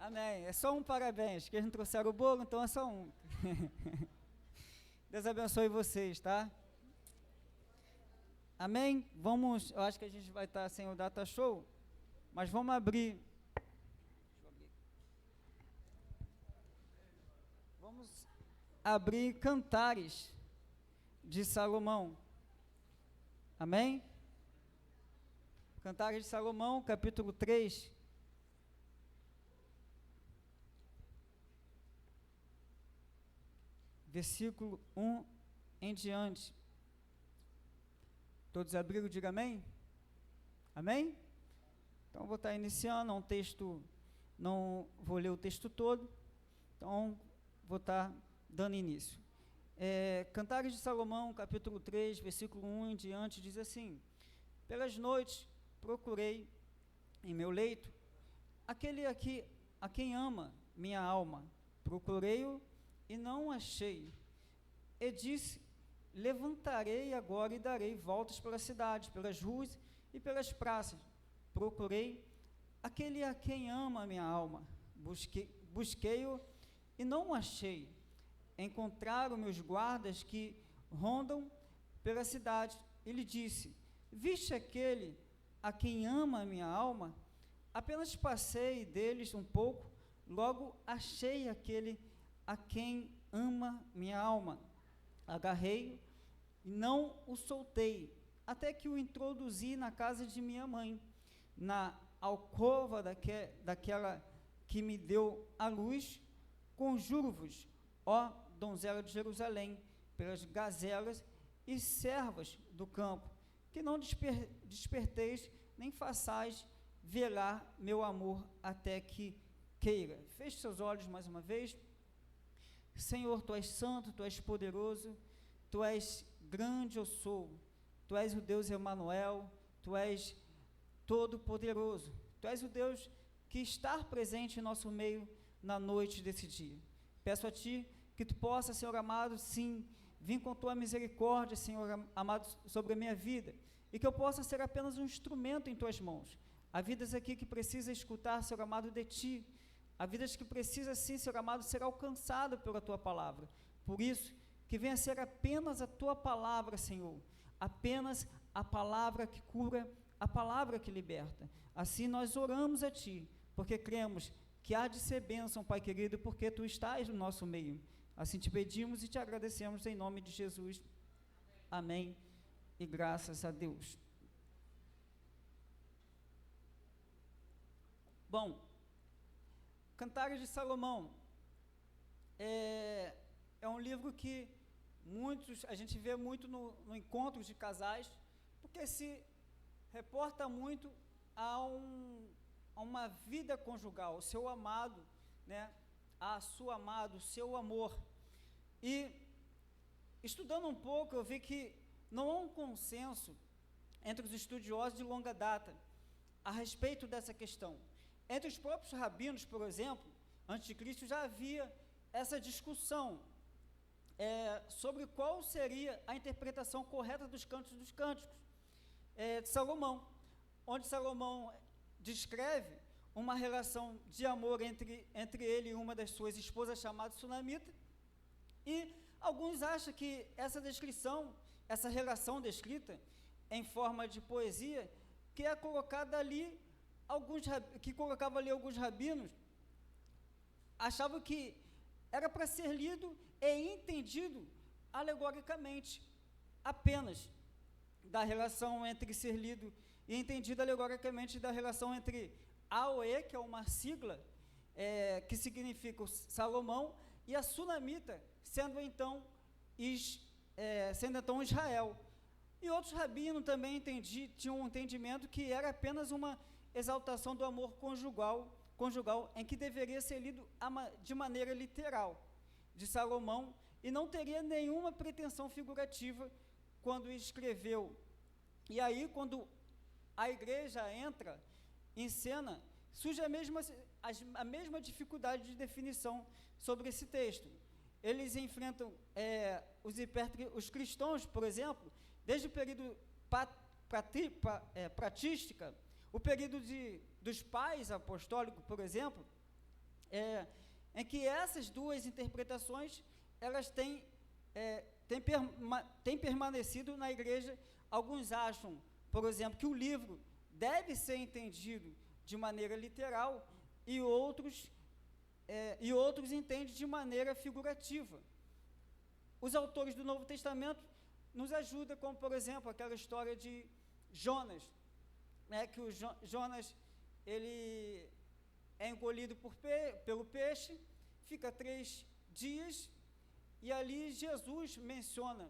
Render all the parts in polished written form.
Amém. É só um parabéns, que eles não trouxeram o bolo, então é só um. Deus abençoe vocês, tá? Amém? Vamos, eu acho que a gente vai estar sem o data show, mas vamos abrir. Vamos abrir Cantares de Salomão. Amém? Cantares de Salomão, capítulo 3. Versículo 1 em diante. Todos abriram, diga amém? Amém? Então vou estar iniciando, é um texto, não vou ler o texto todo, então vou estar dando início. Cantares de Salomão, capítulo 3, versículo 1 em diante, diz assim: pelas noites procurei em meu leito aquele aqui a quem ama minha alma, procurei-o e não achei, e disse: levantarei agora e darei voltas pela cidade, pelas ruas e pelas praças. Procurei aquele a quem ama a minha alma, busquei-o e não o achei. Encontraram meus guardas que rondam pela cidade. Ele disse: viste aquele a quem ama a minha alma? Apenas passei deles um pouco, logo achei aquele a quem ama minha alma. Agarrei-o e não o soltei, até que o introduzi na casa de minha mãe, na alcova daquela que me deu a luz. Conjuro-vos, ó donzela de Jerusalém, pelas gazelas e servas do campo, que não desperteis, nem façais velar meu amor até que queira. Feche seus olhos mais uma vez. Senhor, Tu és santo, Tu és poderoso, Tu és grande, eu sou, Tu és o Deus Emanuel, Tu és todo-poderoso, Tu és o Deus que está presente em nosso meio na noite desse dia. Peço a Ti que Tu possa, Senhor amado, sim, vir com Tua misericórdia, Senhor amado, sobre a minha vida, e que eu possa ser apenas um instrumento em Tuas mãos. Há vidas aqui que precisam escutar, Senhor amado, de Ti. Há vidas que precisam, sim, Senhor amado, ser alcançado pela Tua palavra. Por isso, que venha ser apenas a Tua palavra, Senhor, apenas a palavra que cura, a palavra que liberta. Assim nós oramos a Ti, porque cremos que há de ser bênção, Pai querido, porque Tu estás no nosso meio. Assim te pedimos e te agradecemos em nome de Jesus. Amém. E graças a Deus. Bom, Cantares de Salomão é um livro que a gente vê muito no encontro de casais, porque se reporta muito a uma vida conjugal, o seu amado, né, a sua amada, o seu amor. E estudando um pouco, eu vi que não há um consenso entre os estudiosos de longa data a respeito dessa questão. Entre os próprios rabinos, por exemplo, antes de Cristo, já havia essa discussão sobre qual seria a interpretação correta dos Cânticos de Salomão, onde Salomão descreve uma relação de amor entre ele e uma das suas esposas, chamada Sunamita, e alguns acham que essa descrição, essa relação descrita em forma de poesia, que é colocada ali, colocava ali alguns rabinos, achavam que era para ser lido e entendido alegoricamente, apenas da relação entre ser lido e entendido alegoricamente da relação entre Aoê, que é uma sigla que significa Salomão, e a Sunamita, sendo então Israel. E outros rabinos também tinham um entendimento que era apenas uma exaltação do amor conjugal, em que deveria ser lido de maneira literal, de Salomão, e não teria nenhuma pretensão figurativa quando escreveu. E aí, quando a igreja entra em cena, surge a mesma dificuldade de definição sobre esse texto. Eles enfrentam os cristãos, por exemplo, desde o período patrística, o período dos pais apostólicos, por exemplo, em que essas duas interpretações, elas têm permanecido na igreja. Alguns acham, por exemplo, que o livro deve ser entendido de maneira literal, e outros entendem de maneira figurativa. Os autores do Novo Testamento nos ajudam, como, por exemplo, aquela história de Jonas, que o Jonas, ele é engolido pelo peixe, fica 3 dias, e ali Jesus menciona,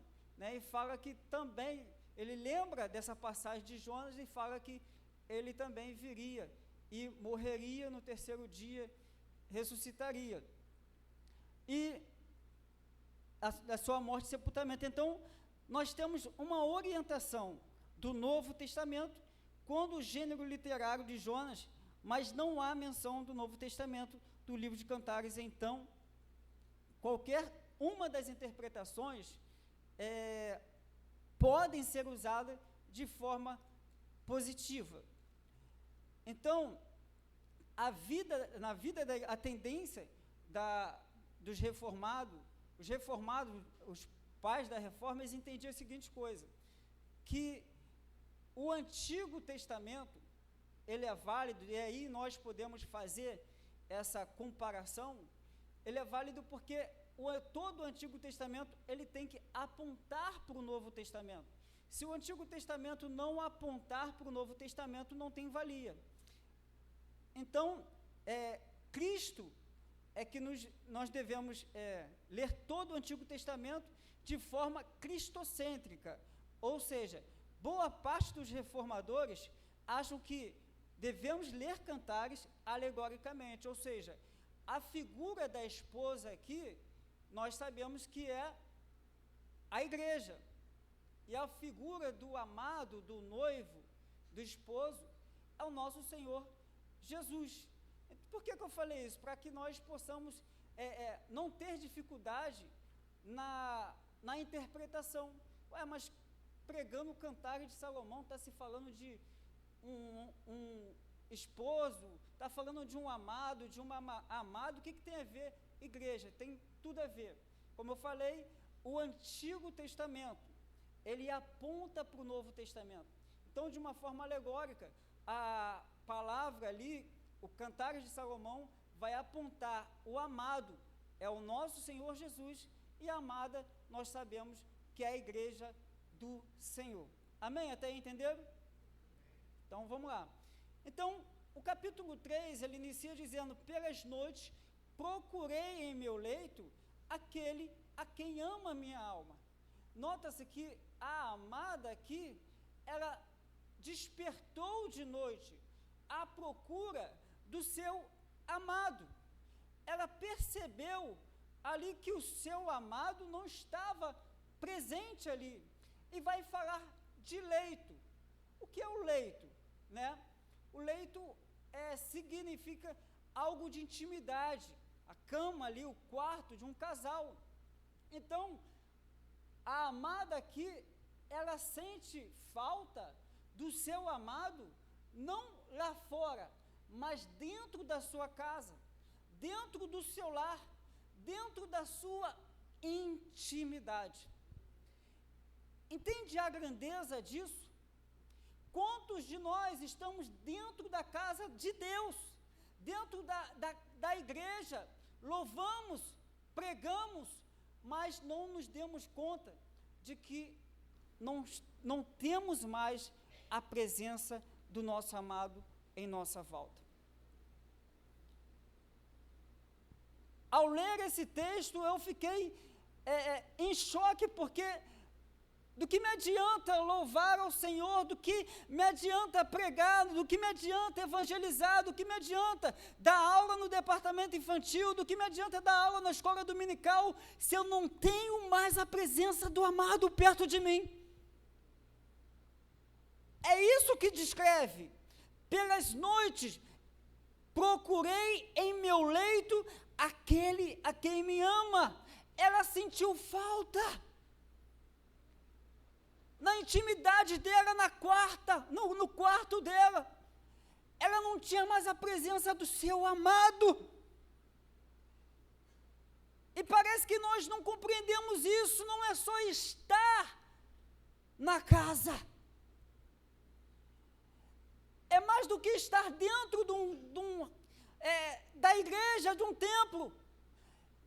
e fala que também, ele lembra dessa passagem de Jonas e fala que ele também viria e morreria no 3º dia, ressuscitaria, e a sua morte e sepultamento. Então, nós temos uma orientação do Novo Testamento quando o gênero literário de Jonas, mas não há menção do Novo Testamento, do livro de Cantares. Então, qualquer uma das interpretações podem ser usadas de forma positiva. Então, a tendência dos reformados, os pais da reforma, eles entendiam a seguinte coisa, que o Antigo Testamento, ele é válido, e aí nós podemos fazer essa comparação. Ele é válido porque todo o Antigo Testamento, ele tem que apontar para o Novo Testamento. Se o Antigo Testamento não apontar para o Novo Testamento, não tem valia. Então, Cristo é que nós devemos ler todo o Antigo Testamento de forma cristocêntrica, ou seja, boa parte dos reformadores acham que devemos ler Cantares alegoricamente, ou seja, a figura da esposa aqui, nós sabemos que é a igreja, e a figura do amado, do noivo, do esposo, é o nosso Senhor Jesus. Por que eu falei isso? Para que nós possamos não ter dificuldade na interpretação. Mas pregando o Cantares de Salomão, está se falando de um esposo, está falando de um amado, de uma amada. O que tem a ver, igreja? Tem tudo a ver. Como eu falei, o Antigo Testamento, ele aponta para o Novo Testamento. Então, de uma forma alegórica, a palavra ali, o Cantares de Salomão, vai apontar o amado, é o nosso Senhor Jesus, e a amada, nós sabemos que é a igreja do Senhor. Amém? Até aí entenderam? Então, vamos lá. Então, o capítulo 3, ele inicia dizendo: pelas noites procurei em meu leito aquele a quem ama a minha alma. Nota-se que a amada aqui, ela despertou de noite à procura do seu amado. Ela percebeu ali que o seu amado não estava presente ali, e vai falar de leito. O que é o leito? O leito significa algo de intimidade, a cama ali, o quarto de um casal. Então, a amada aqui, ela sente falta do seu amado, não lá fora, mas dentro da sua casa, dentro do seu lar, dentro da sua intimidade. Entende a grandeza disso? Quantos de nós estamos dentro da casa de Deus, dentro da igreja, louvamos, pregamos, mas não nos demos conta de que não temos mais a presença do nosso amado em nossa volta. Ao ler esse texto, eu fiquei em choque, porque do que me adianta louvar ao Senhor, do que me adianta pregar, do que me adianta evangelizar, do que me adianta dar aula no departamento infantil, do que me adianta dar aula na escola dominical, se eu não tenho mais a presença do amado perto de mim? É isso que descreve. Pelas noites procurei em meu leito aquele a quem me ama. Ela sentiu falta na intimidade dela, no quarto dela. Ela não tinha mais a presença do seu amado. parece que nós não compreendemos isso, não é só estar na casa. É mais do que estar dentro da igreja, de um templo.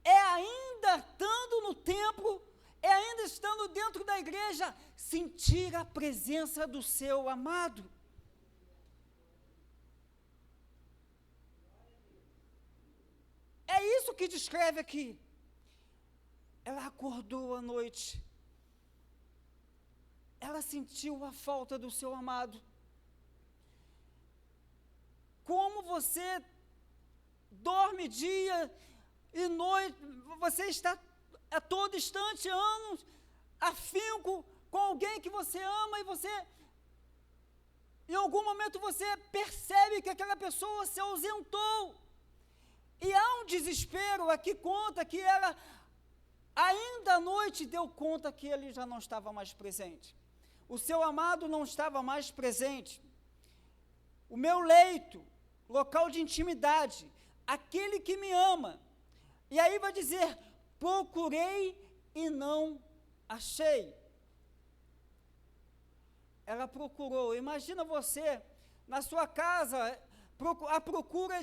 É ainda estando no templo, é ainda estando dentro da igreja, sentir a presença do seu amado. É isso que descreve aqui. Ela acordou à noite. Ela sentiu a falta do seu amado. Como você dorme dia e noite, você está a todo instante, anos, afinco com alguém que você ama, e você, em algum momento, você percebe que aquela pessoa se ausentou. E há um desespero. Aqui conta que ela, ainda à noite, deu conta que ele já não estava mais presente. O seu amado não estava mais presente. O meu leito, local de intimidade, aquele que me ama. E aí vai dizer, procurei e não achei. Ela procurou. Imagina você, na sua casa, à procura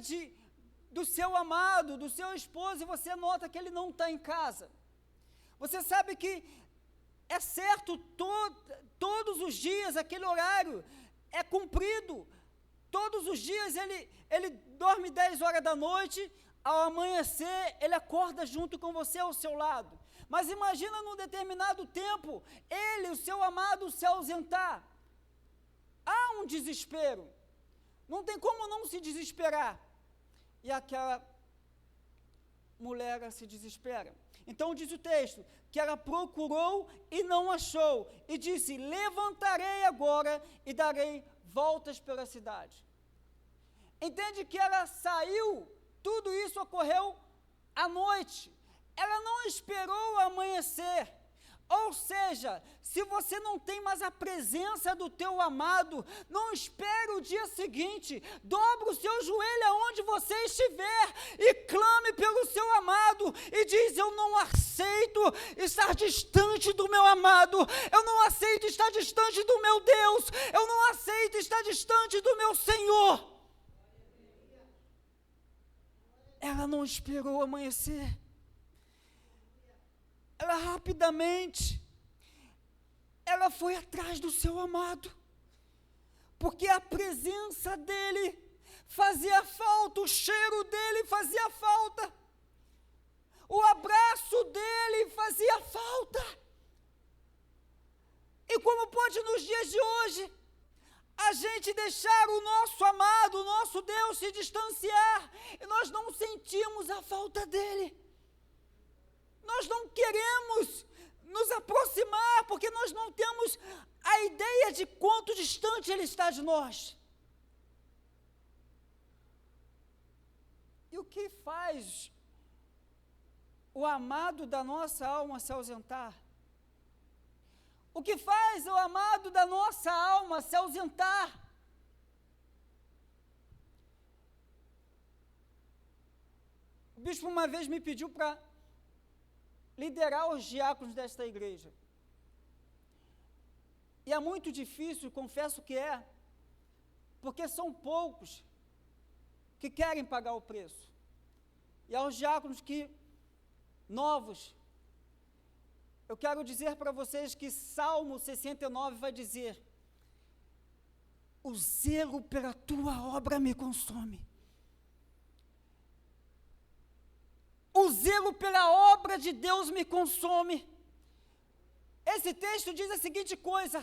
do seu amado, do seu esposo, e você nota que ele não está em casa. Você sabe que é certo, todos os dias aquele horário é cumprido. Todos os dias ele dorme 10 horas da noite, ao amanhecer ele acorda junto com você ao seu lado. Mas imagina num determinado tempo, ele, o seu amado, se ausentar. Há um desespero. Não tem como não se desesperar. E aquela mulher se desespera. Então diz o texto, que ela procurou e não achou, e disse, levantarei agora e darei voltas pela cidade. Entende que ela saiu, tudo isso ocorreu à noite, ela não esperou o amanhecer. Ou seja, se você não tem mais a presença do teu amado, não espere o dia seguinte, dobre o seu joelho aonde você estiver e clame pelo seu amado e diz, eu não aceito estar distante do meu amado, eu não aceito estar distante do meu Deus, eu não aceito estar distante do meu Senhor. Ela não esperou amanhecer. Ela rapidamente, ela foi atrás do seu amado, porque a presença dele fazia falta, o cheiro dele fazia falta, o abraço dele fazia falta. E como pode nos dias de hoje, a gente deixar o nosso amado, o nosso Deus se distanciar, e nós não sentimos a falta dele. Nós não queremos nos aproximar, porque nós não temos a ideia de quanto distante ele está de nós. E o que faz o amado da nossa alma se ausentar? O que faz o amado da nossa alma se ausentar? O bispo uma vez me pediu para liderar os diáconos desta igreja. E é muito difícil, confesso que é, porque são poucos que querem pagar o preço. E aos diáconos novos, eu quero dizer para vocês que Salmo 69 vai dizer, o zelo pela tua obra me consome. O zelo pela obra de Deus me consome. Esse texto diz a seguinte coisa,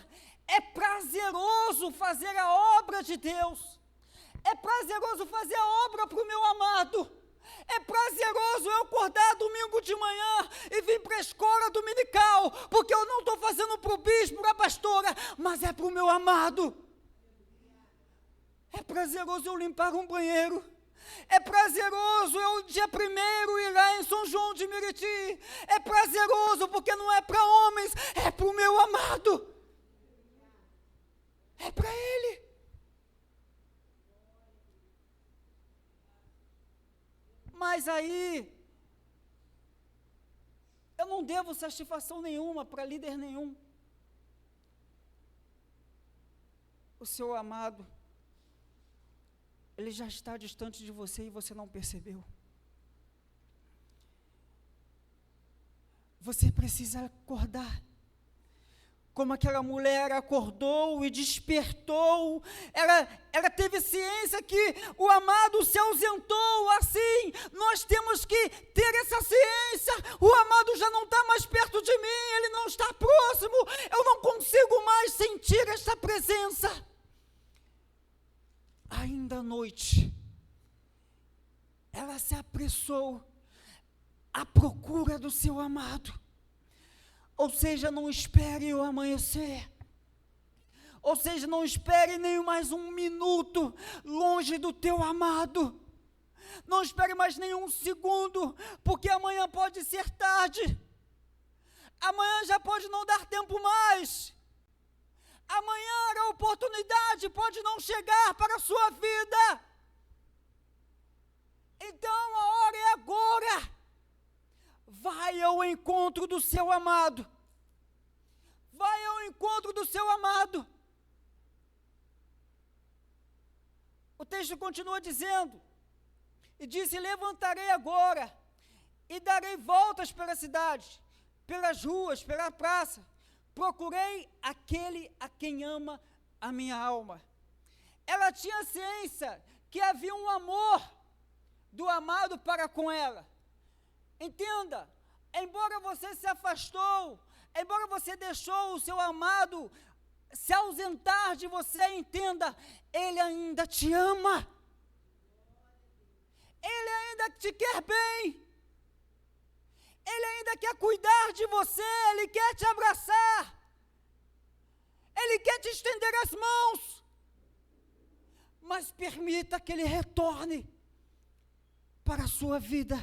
é prazeroso fazer a obra de Deus, é prazeroso fazer a obra para o meu amado, é prazeroso eu acordar domingo de manhã e vir para a escola dominical, porque eu não estou fazendo para o bispo, para a pastora, mas é para o meu amado. É prazeroso eu limpar um banheiro, é prazeroso eu, dia 1º, ir lá em São João de Meriti. É prazeroso porque não é para homens, é para o meu amado. É para ele. Mas aí, Eu não devo satisfação nenhuma para líder nenhum. O seu amado, ele já está distante de você e você não percebeu. Você precisa acordar. Como aquela mulher acordou e despertou, ela teve ciência que o amado se ausentou. Assim, nós temos que ter essa ciência. O amado já não está mais perto de mim, ele não está próximo, eu não consigo mais sentir essa presença. Ainda à noite, ela se apressou à procura do seu amado. Ou seja, não espere o amanhecer. Ou seja, não espere nem mais um minuto longe do teu amado. Não espere mais nenhum segundo, porque amanhã pode ser tarde. Amanhã já pode não dar tempo mais. Amanhã a oportunidade pode não chegar para a sua vida. Então a hora é agora. Vai ao encontro do seu amado. Vai ao encontro do seu amado. O texto continua dizendo, e disse: levantarei agora, e darei voltas pela cidade, pelas ruas, pela praça. Procurei aquele a quem ama a minha alma. Ela tinha ciência que havia um amor do amado para com ela. Entenda, embora você se afastou, embora você deixou o seu amado se ausentar de você, entenda, ele ainda te ama. Ele ainda te quer bem. Ele ainda quer cuidar de você, ele quer te abraçar. Ele quer te estender as mãos. Mas permita que ele retorne para a sua vida.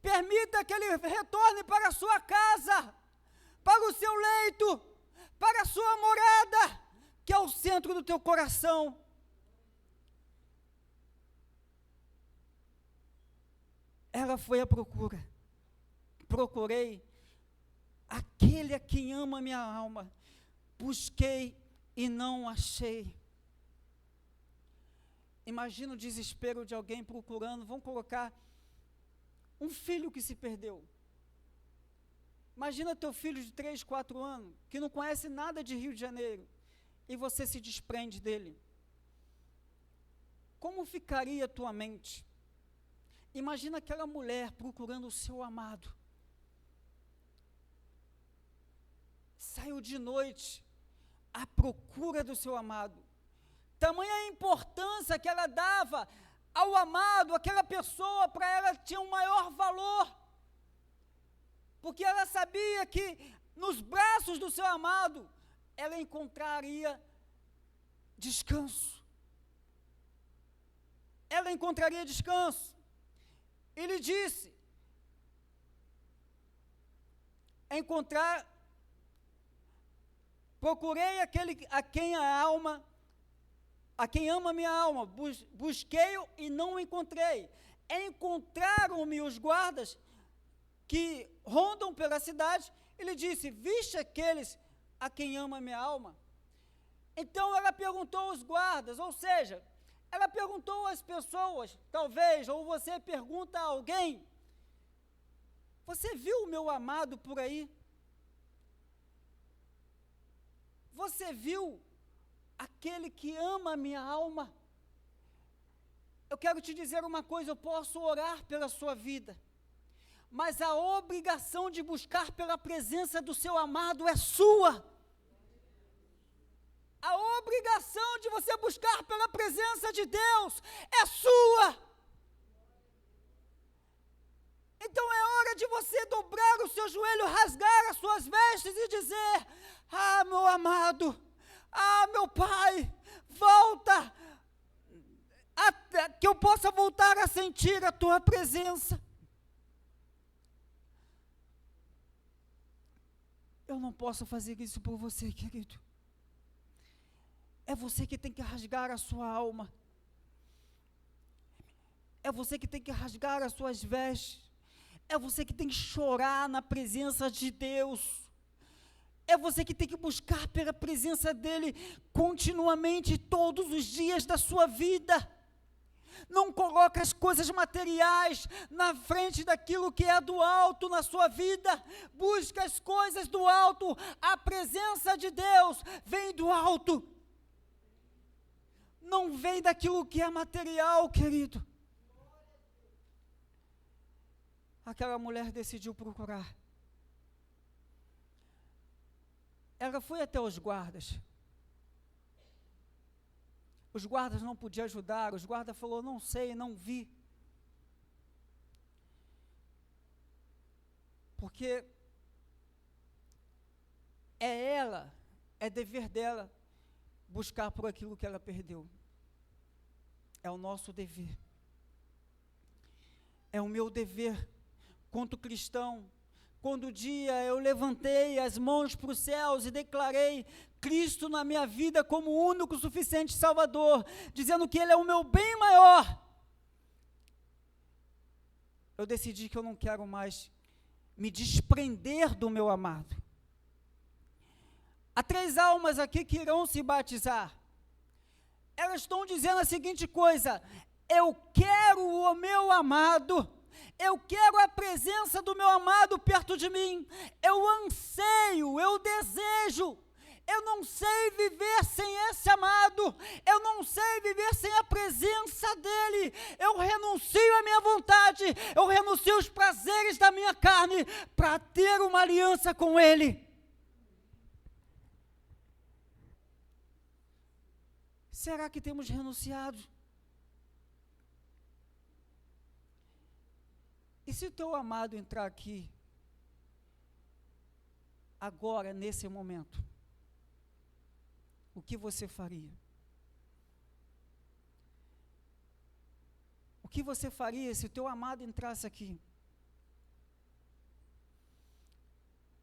Permita que ele retorne para a sua casa, para o seu leito, para a sua morada, que é o centro do teu coração. Ela foi à procura. Procurei aquele a quem ama a minha alma. Busquei e não achei. Imagina o desespero de alguém procurando, vamos colocar um filho que se perdeu. Imagina teu filho de 3, 4 anos, que não conhece nada de Rio de Janeiro, e você se desprende dele. Como ficaria a tua mente? Imagina aquela mulher procurando o seu amado. Saiu de noite à procura do seu amado. Tamanha a importância que ela dava ao amado, aquela pessoa, para ela tinha um maior valor, porque ela sabia que nos braços do seu amado, ela encontraria descanso. Ela encontraria descanso. Ele disse, procurei aquele a quem ama minha alma, busquei-o e não o encontrei. Encontraram-me os guardas que rondam pela cidade. Ele disse: viste aqueles a quem ama minha alma? Então ela perguntou aos guardas, ou seja, ela perguntou às pessoas, talvez, ou você pergunta a alguém: você viu o meu amado por aí? Você viu aquele que ama a minha alma? Eu quero te dizer uma coisa, eu posso orar pela sua vida, mas a obrigação de buscar pela presença do seu amado é sua. A obrigação de você buscar pela presença de Deus é sua. Então é hora de você dobrar o seu joelho, rasgar as suas vestes e dizer: ah, meu amado, ah, meu Pai, volta, que eu possa voltar a sentir a tua presença. Eu não posso fazer isso por você, querido. É você que tem que rasgar a sua alma. É você que tem que rasgar as suas vestes. É você que tem que chorar na presença de Deus. É você que tem que buscar pela presença dEle continuamente, todos os dias da sua vida. Não coloque as coisas materiais na frente daquilo que é do alto na sua vida. Busque as coisas do alto. A presença de Deus vem do alto. Não vem daquilo que é material, querido. Aquela mulher decidiu procurar. Ela foi até os guardas. Os guardas não podiam ajudar. Os guardas falaram, não sei, não vi. Porque é dever dela buscar por aquilo que ela perdeu. É o nosso dever. É o meu dever. Quanto cristão, quando um dia eu levantei as mãos para os céus e declarei Cristo na minha vida como o único suficiente Salvador, dizendo que Ele é o meu bem maior, eu decidi que eu não quero mais me desprender do meu amado. Há 3 almas aqui que irão se batizar. Elas estão dizendo a seguinte coisa: eu quero o meu amado. Eu quero a presença do meu amado perto de mim. Eu anseio, eu desejo. Eu não sei viver sem esse amado. Eu não sei viver sem a presença dEle. Eu renuncio à minha vontade. Eu renuncio aos prazeres da minha carne para ter uma aliança com Ele. Será que temos renunciado? E se o teu amado entrar aqui, agora, nesse momento, o que você faria? O que você faria se o teu amado entrasse aqui?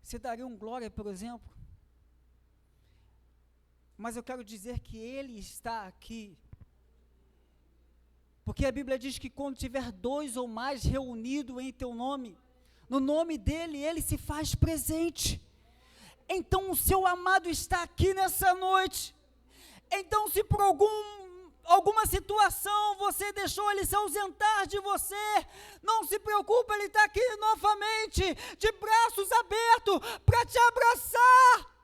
Você daria um glória, por exemplo? Mas eu quero dizer que Ele está aqui. Porque a Bíblia diz que quando tiver 2 ou mais reunidos em teu nome, no nome dEle, Ele se faz presente. Então o seu amado está aqui nessa noite. Então se por alguma situação você deixou Ele se ausentar de você, não se preocupe, Ele está aqui novamente, de braços abertos, para te abraçar,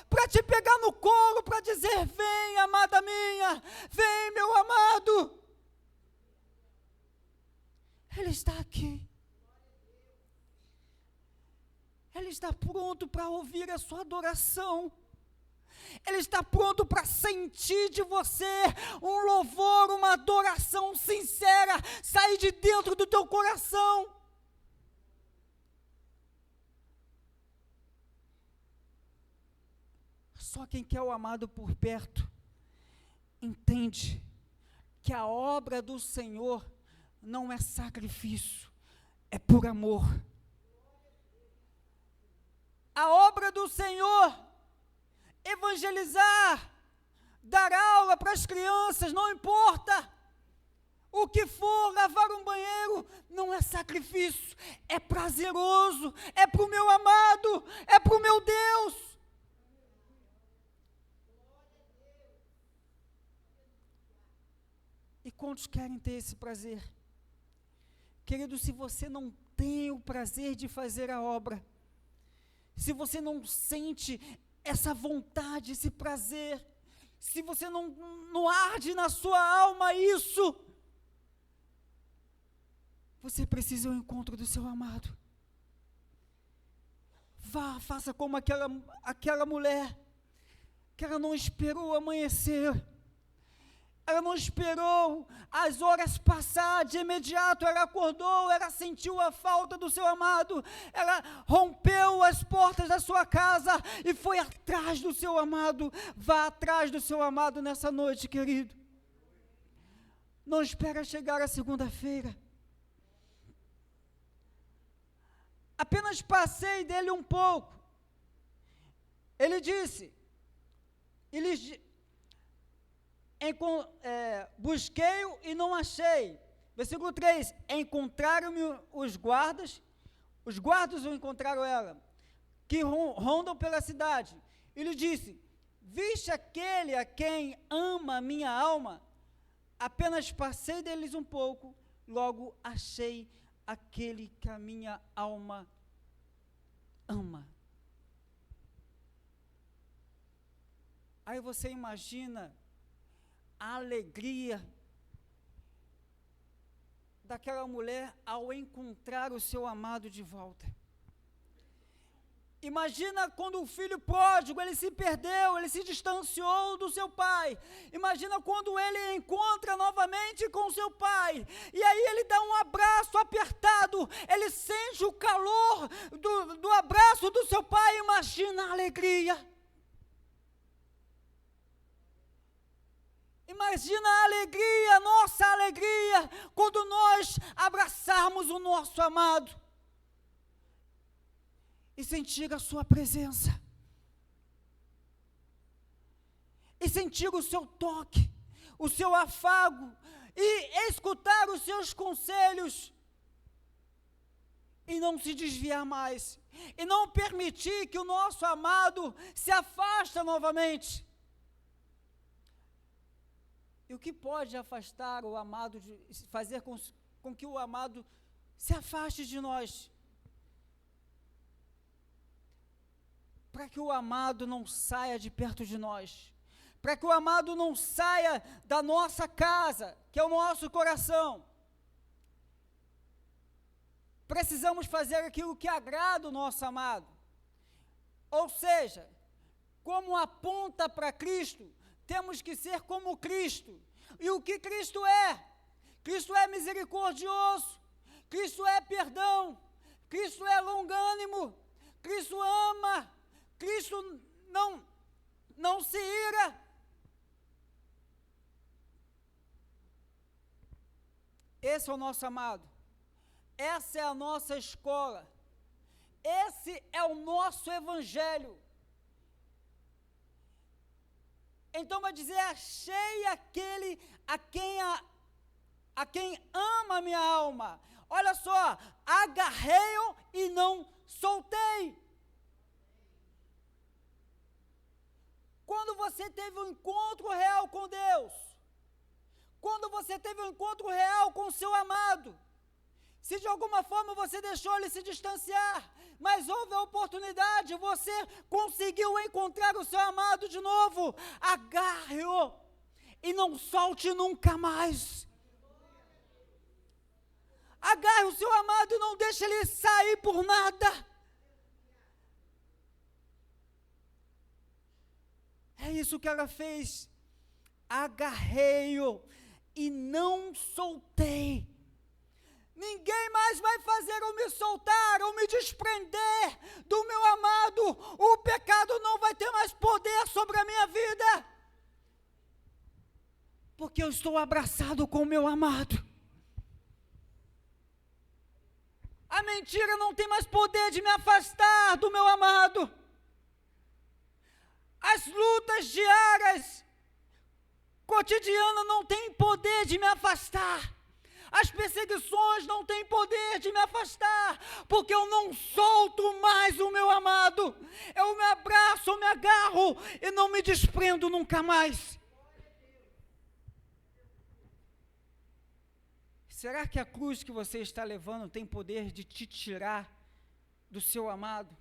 para te pegar no colo, para dizer, vem amada minha, vem meu amado. Ele está aqui. Ele está pronto para ouvir a sua adoração. Ele está pronto para sentir de você um louvor, uma adoração sincera, sair de dentro do teu coração. Só quem quer o amado por perto entende que a obra do Senhor não é sacrifício, é por amor. A obra do Senhor, evangelizar, dar aula para as crianças, não importa o que for, lavar um banheiro, não é sacrifício, é prazeroso, é para o meu amado, é para o meu Deus. E quantos querem ter esse prazer? Querido, se você não tem o prazer de fazer a obra, se você não sente essa vontade, esse prazer, se você não arde na sua alma isso, você precisa do encontro do seu amado. Vá, faça como aquela mulher, que ela não esperou amanhecer, ela não esperou as horas passar, de imediato ela acordou, ela sentiu a falta do seu amado, ela rompeu as portas da sua casa e foi atrás do seu amado. Vá atrás do seu amado nessa noite, querido. Não espera chegar a segunda-feira. Apenas passei dele um pouco. Ele disse, busquei-o e não achei. Versículo 3, encontraram-me os guardas, Os guardas o encontraram ela, que rondam pela cidade, e lhe disse: viste aquele a quem ama a minha alma? Apenas passei deles um pouco, logo achei aquele que a minha alma ama. Aí você imagina a alegria daquela mulher ao encontrar o seu amado de volta. Imagina quando o filho pródigo, ele se perdeu, ele se distanciou do seu pai. Imagina quando ele encontra novamente com o seu pai, e aí ele dá um abraço apertado, ele sente o calor do abraço do seu pai. Imagina a alegria. Imagina a alegria, nossa alegria, quando nós abraçarmos o nosso amado e sentir a sua presença, e sentir o seu toque, o seu afago, e escutar os seus conselhos, e não se desviar mais, e não permitir que o nosso amado se afaste novamente. E o que pode afastar o amado, fazer com que o amado se afaste de nós? Para que o amado não saia de perto de nós, para que o amado não saia da nossa casa, que é o nosso coração, precisamos fazer aquilo que agrada o nosso amado. Ou seja, como aponta para Cristo, temos que ser como Cristo. E o que Cristo é? Cristo é misericordioso, Cristo é perdão, Cristo é longânimo, Cristo ama, Cristo não se ira. Esse é o nosso amado, essa é a nossa escola, esse é o nosso evangelho. Então vai dizer: achei aquele a quem ama a minha alma. Olha só, agarrei-o e não soltei. Quando você teve um encontro real com Deus, quando você teve um encontro real com o seu amado, se de alguma forma você deixou ele se distanciar, mas houve a oportunidade, você conseguiu encontrar o seu amado de novo, agarre-o e não solte nunca mais. Agarre o seu amado e não deixe ele sair por nada. É isso que ela fez. Agarrei-o e não soltei. Ninguém mais vai fazer eu me soltar, ou me desprender do meu amado. O pecado não vai ter mais poder sobre a minha vida, porque eu estou abraçado com o meu amado. A mentira não tem mais poder de me afastar do meu amado. As lutas diárias, cotidianas, não têm poder de me afastar. As perseguições não têm poder de me afastar, porque eu não solto mais o meu amado. Eu me abraço, eu me agarro e não me desprendo nunca mais. Será que a cruz que você está levando tem poder de te tirar do seu amado?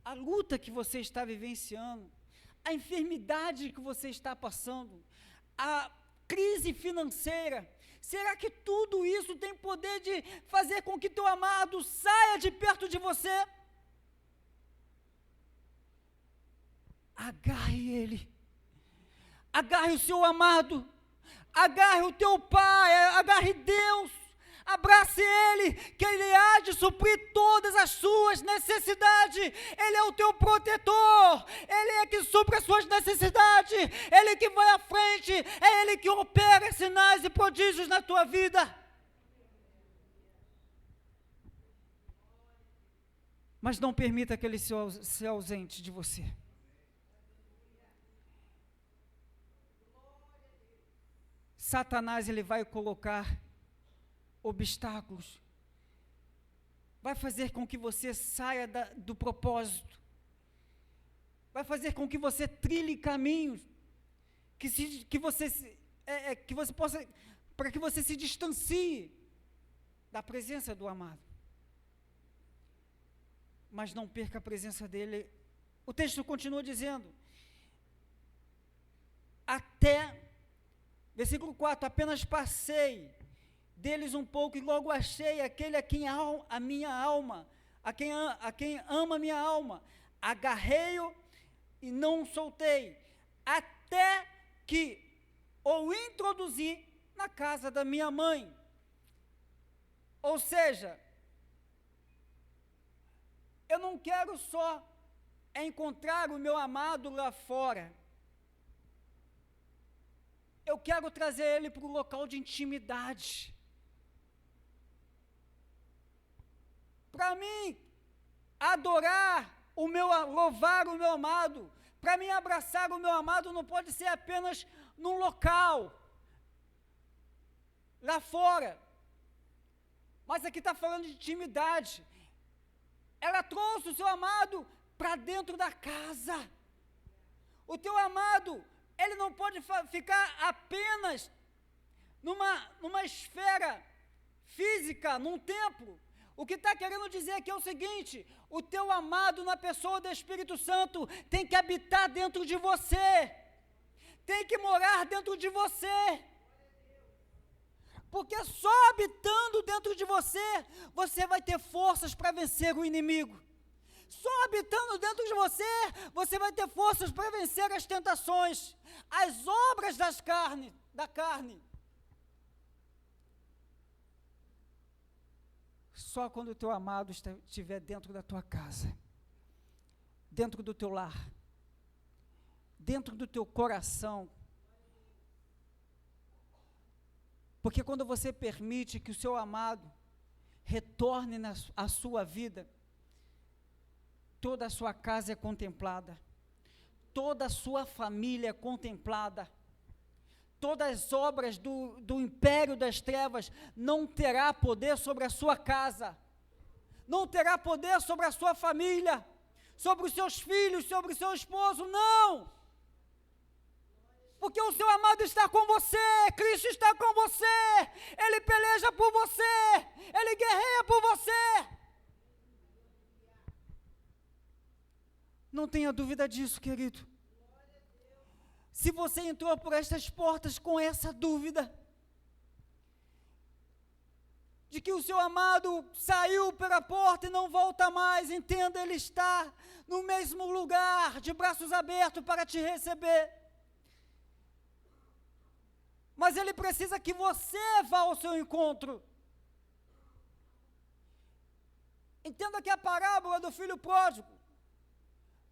A luta que você está vivenciando, a enfermidade que você está passando, a crise financeira, será que tudo isso tem poder de fazer com que teu amado saia de perto de você? Agarre ele, agarre o seu amado, agarre o teu pai, agarre Deus, abrace ele, que ele há de suprir todas as suas necessidades. Ele é o teu protetor, ele é que supre as suas necessidades, ele que vai à frente, é ele que opera sinais e prodígios na tua vida. Mas não permita que ele se ausente de você. Satanás, ele vai colocar obstáculos, vai fazer com que você saia do propósito, vai fazer com que você trilhe caminhos, que você possa, para que você se distancie da presença do amado, mas não perca a presença dele. O texto continua dizendo, versículo 4, apenas passei deles um pouco, e logo achei aquele a quem a minha alma, a quem ama a minha alma, agarrei-o e não soltei, até que o introduzi na casa da minha mãe. Ou seja, eu não quero só encontrar o meu amado lá fora, eu quero trazer ele para o local de intimidade. Para mim, louvar o meu amado, para mim abraçar o meu amado não pode ser apenas num local, lá fora, mas aqui está falando de intimidade. Ela trouxe o seu amado para dentro da casa. O teu amado, ele não pode ficar apenas numa esfera física, num templo. O que está querendo dizer aqui é o seguinte: o teu amado na pessoa do Espírito Santo tem que habitar dentro de você, tem que morar dentro de você, porque só habitando dentro de você, você vai ter forças para vencer o inimigo. Só habitando dentro de você, você vai ter forças para vencer as tentações, as obras da carne. Só quando o teu amado estiver dentro da tua casa, dentro do teu lar, dentro do teu coração. Porque quando você permite que o seu amado retorne à sua vida, toda a sua casa é contemplada, toda a sua família é contemplada, todas as obras do império das trevas não terá poder sobre a sua casa, não terá poder sobre a sua família, sobre os seus filhos, sobre o seu esposo, não, porque o seu amado está com você, Cristo está com você, Ele peleja por você, Ele guerreia por você. Não tenha dúvida disso, querido. Se você entrou por estas portas com essa dúvida, de que o seu amado saiu pela porta e não volta mais, entenda, Ele está no mesmo lugar, de braços abertos para te receber. Mas Ele precisa que você vá ao seu encontro. Entenda que a parábola do filho pródigo,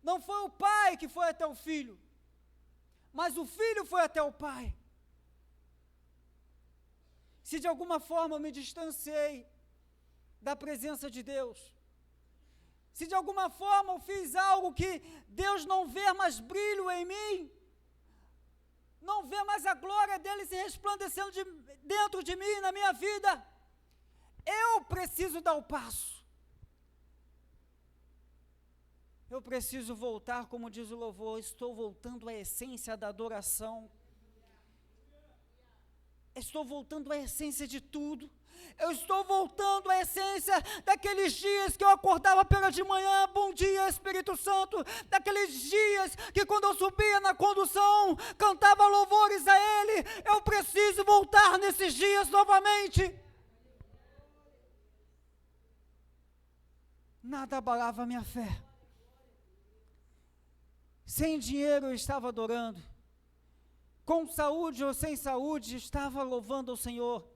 não foi o pai que foi até o filho, mas o filho foi até o pai. Se de alguma forma eu me distanciei da presença de Deus, se de alguma forma eu fiz algo que Deus não vê mais brilho em mim, não vê mais a glória dele se resplandecendo dentro de mim, na minha vida, eu preciso dar o passo. Eu preciso voltar, como diz o louvor, estou voltando à essência da adoração. Estou voltando à essência de tudo. Eu estou voltando à essência daqueles dias que eu acordava pela de manhã, bom dia Espírito Santo, daqueles dias que quando eu subia na condução, cantava louvores a Ele. Eu preciso voltar nesses dias novamente. Nada abalava a minha fé. Sem dinheiro eu estava adorando, com saúde ou sem saúde, estava louvando ao Senhor.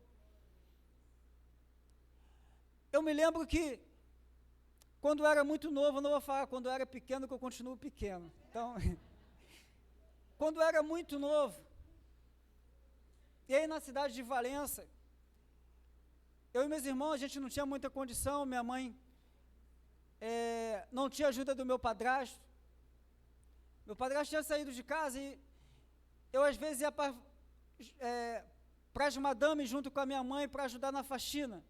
Eu me lembro que, quando eu era muito novo, eu não vou falar quando eu era pequeno, que eu continuo pequeno. Então, quando eu era muito novo, e aí na cidade de Valença, eu e meus irmãos, a gente não tinha muita condição, minha mãe não tinha ajuda do meu padrasto. Meu padrasto tinha saído de casa e eu às vezes ia para as madames junto com a minha mãe para ajudar na faxina.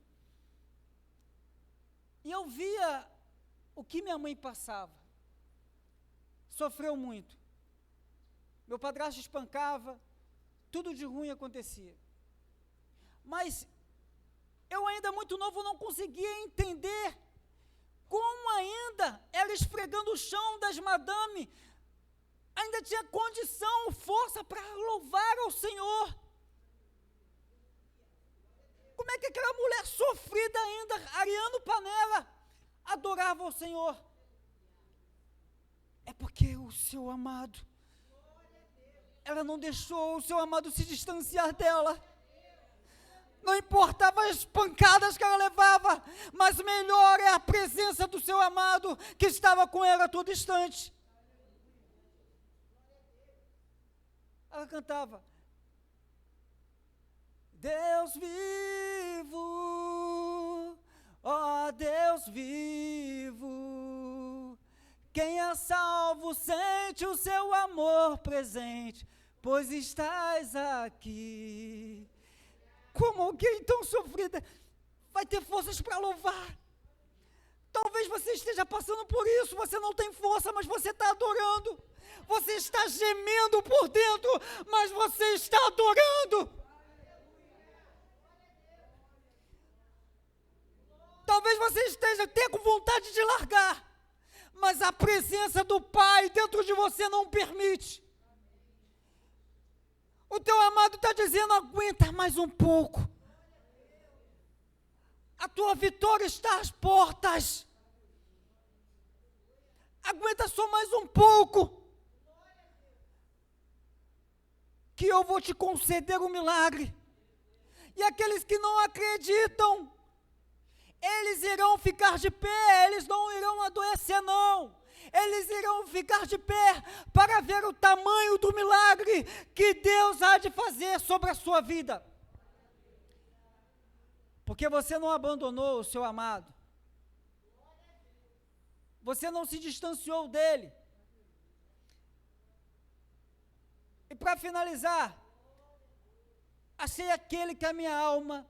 E eu via o que minha mãe passava. Sofreu muito. Meu padrasto espancava, tudo de ruim acontecia. Mas eu ainda muito novo não conseguia entender como ainda ela esfregando o chão das madame, ainda tinha condição, força para louvar ao Senhor. Como é que aquela mulher sofrida ainda, areando panela, adorava ao Senhor? É porque o seu amado, ela não deixou o seu amado se distanciar dela. Não importava as pancadas que ela levava, mas melhor é a presença do seu amado, que estava com ela a todo instante. Ela cantava: Deus vivo, ó Deus vivo, quem é salvo sente o seu amor presente, pois estás aqui. Como alguém tão sofrida vai ter forças para louvar? Talvez você esteja passando por isso, você não tem força, mas você está adorando. Você está gemendo por dentro, mas você está adorando. Talvez você esteja até com vontade de largar, mas a presença do Pai dentro de você não permite. O teu amado está dizendo: aguenta mais um pouco. A tua vitória está às portas. Aguenta só mais um pouco, que eu vou te conceder um milagre. E aqueles que não acreditam, eles irão ficar de pé, eles não irão adoecer não. Eles irão ficar de pé para ver o tamanho do milagre que Deus há de fazer sobre a sua vida. Porque você não abandonou o seu amado. Você não se distanciou dele. E para finalizar, achei aquele que a minha alma,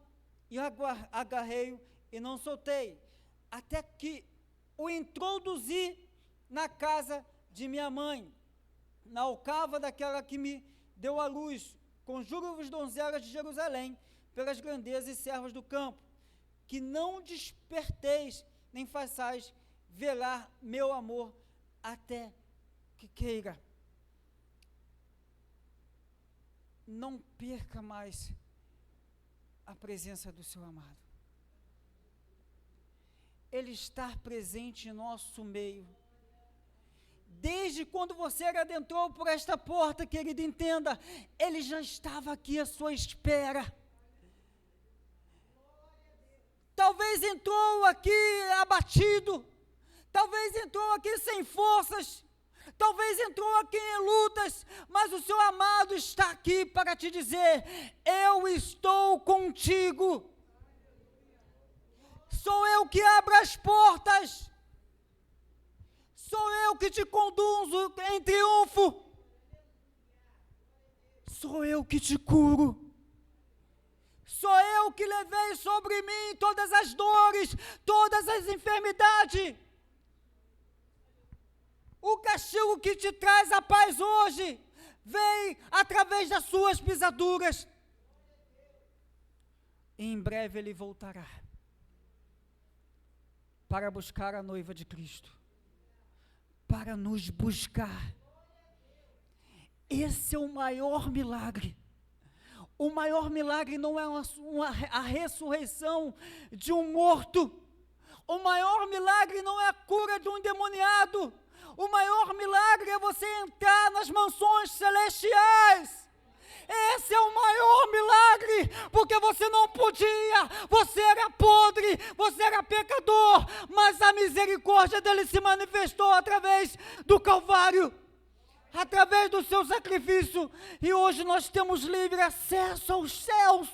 e agarrei-o e não soltei, até que o introduzi na casa de minha mãe, na alcava daquela que me deu a luz. Conjuro-vos, donzelas de Jerusalém, pelas grandezas e servos do campo, que não desperteis, nem façais velar meu amor até que queira. Não perca mais a presença do seu amado. Ele está presente em nosso meio. Desde quando você adentrou por esta porta, querido, entenda, ele já estava aqui à sua espera. Talvez entrou aqui abatido, talvez entrou aqui sem forças, talvez entrou aqui em lutas, mas o seu amado está aqui para te dizer: eu estou contigo. Sou eu que abro as portas. Sou eu que te conduzo em triunfo. Sou eu que te curo. Sou eu que levei sobre mim todas as dores, todas as enfermidades. O castigo que te traz a paz hoje vem através das suas pisaduras. E em breve ele voltará para buscar a noiva de Cristo, para nos buscar. Esse é o maior milagre. O maior milagre não é a ressurreição de um morto. O maior milagre não é a cura de um endemoniado. O maior milagre é você entrar nas mansões celestiais. Esse é o maior milagre, porque você não podia, você era podre, você era pecador, mas a misericórdia dele se manifestou através do Calvário, através do seu sacrifício, e hoje nós temos livre acesso aos céus.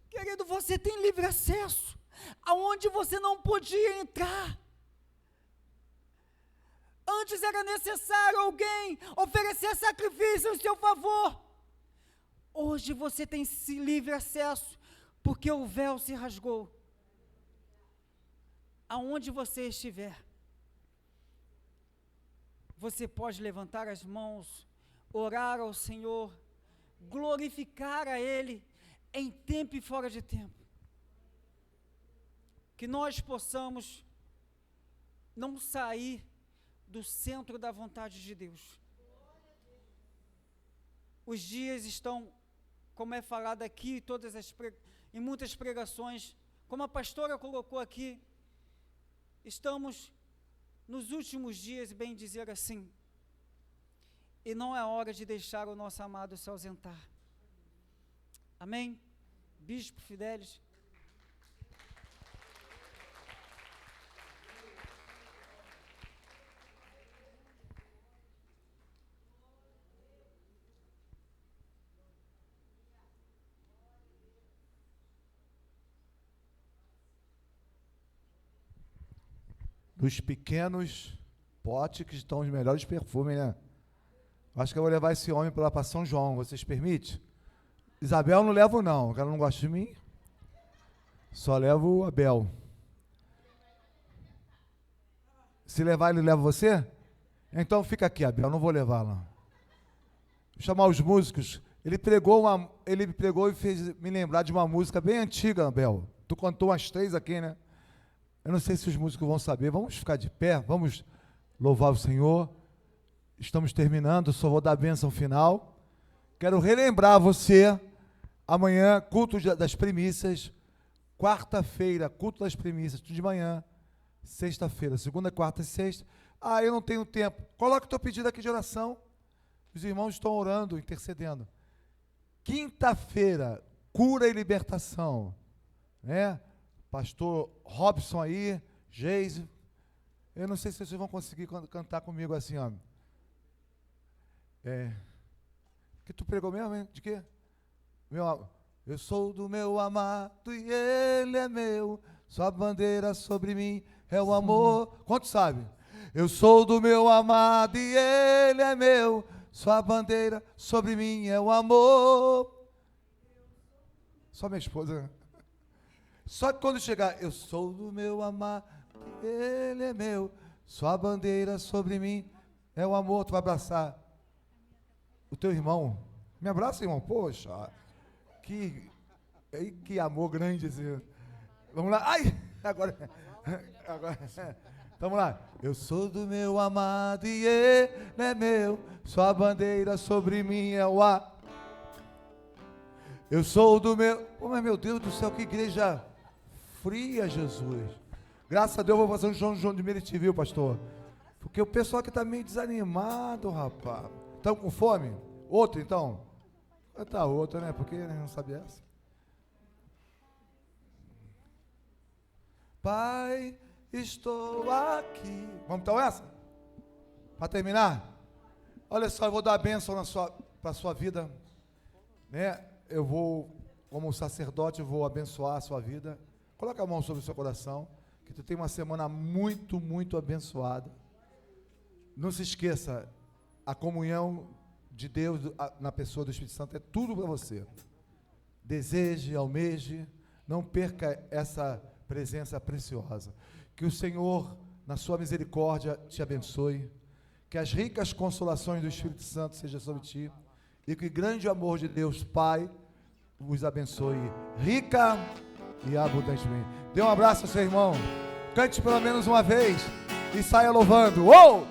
Querido, você tem livre acesso aonde você não podia entrar. Antes era necessário alguém oferecer sacrifício em seu favor. Hoje você tem livre acesso, porque o véu se rasgou. Aonde você estiver, você pode levantar as mãos, orar ao Senhor, glorificar a Ele em tempo e fora de tempo. Que nós possamos não sair do centro da vontade de Deus. Os dias estão, como é falado aqui, em muitas pregações, como a pastora colocou aqui, estamos nos últimos dias, bem dizer assim, e não é hora de deixar o nosso amado se ausentar. Amém? Bispo Fidelis. Dos pequenos potes que estão os melhores perfumes, né? Acho que eu vou levar esse homem para lá para São João, vocês permitem? Isabel não levo não, ela não gosta de mim. Só levo o Abel. Se levar, ele leva você? Então fica aqui, Abel, não vou levar lá. Vou chamar os músicos. Ele pregou e fez me lembrar de uma música bem antiga, Abel. Tu cantou umas 3 aqui, né? Eu não sei se os músicos vão saber. Vamos ficar de pé, vamos louvar o Senhor. Estamos terminando, só vou dar a bênção final. Quero relembrar você, amanhã, culto das primícias, quarta-feira, culto das primícias, tudo de manhã, sexta-feira, segunda, quarta e sexta. Eu não tenho tempo. Coloca o teu pedido aqui de oração. Os irmãos estão orando, intercedendo. Quinta-feira, cura e libertação, né? Pastor Robson aí, Geise. Eu não sei se vocês vão conseguir cantar comigo assim, ó. Que tu pregou mesmo, hein? De quê? Eu sou do meu amado e ele é meu. Sua bandeira sobre mim é o amor. Quanto sabe? Eu sou do meu amado e ele é meu. Sua bandeira sobre mim é o amor. Só minha esposa. Só que quando chegar, eu sou do meu amado, ele é meu, sua bandeira sobre mim é o amor. Tu vai abraçar o teu irmão. Me abraça, irmão. Poxa, que amor grande esse. Vamos lá. Ai, agora. Vamos lá. Eu sou do meu amado e ele é meu, sua bandeira sobre mim é o amor. Eu sou do meu. Oh, mas meu Deus do céu, que igreja fria, Jesus. Graças a Deus eu vou fazer um João de Meriti, viu, pastor? Porque o pessoal aqui está meio desanimado, rapaz. Estão com fome? Outro, então? Tá outro, né? Porque não sabia essa. Pai, estou aqui. Vamos então essa? Para terminar? Olha só, eu vou dar a bênção para a sua vida, né? Eu vou, como sacerdote, eu vou abençoar a sua vida. Coloca a mão sobre o seu coração, que tu tem uma semana muito, muito abençoada. Não se esqueça, a comunhão de Deus na pessoa do Espírito Santo é tudo para você. Deseje, almeje, não perca essa presença preciosa. Que o Senhor, na sua misericórdia, te abençoe. Que as ricas consolações do Espírito Santo sejam sobre ti. E que o grande amor de Deus, Pai, vos abençoe rica e abundantemente. Dê um abraço ao seu irmão. Cante pelo menos uma vez e saia louvando. Uou!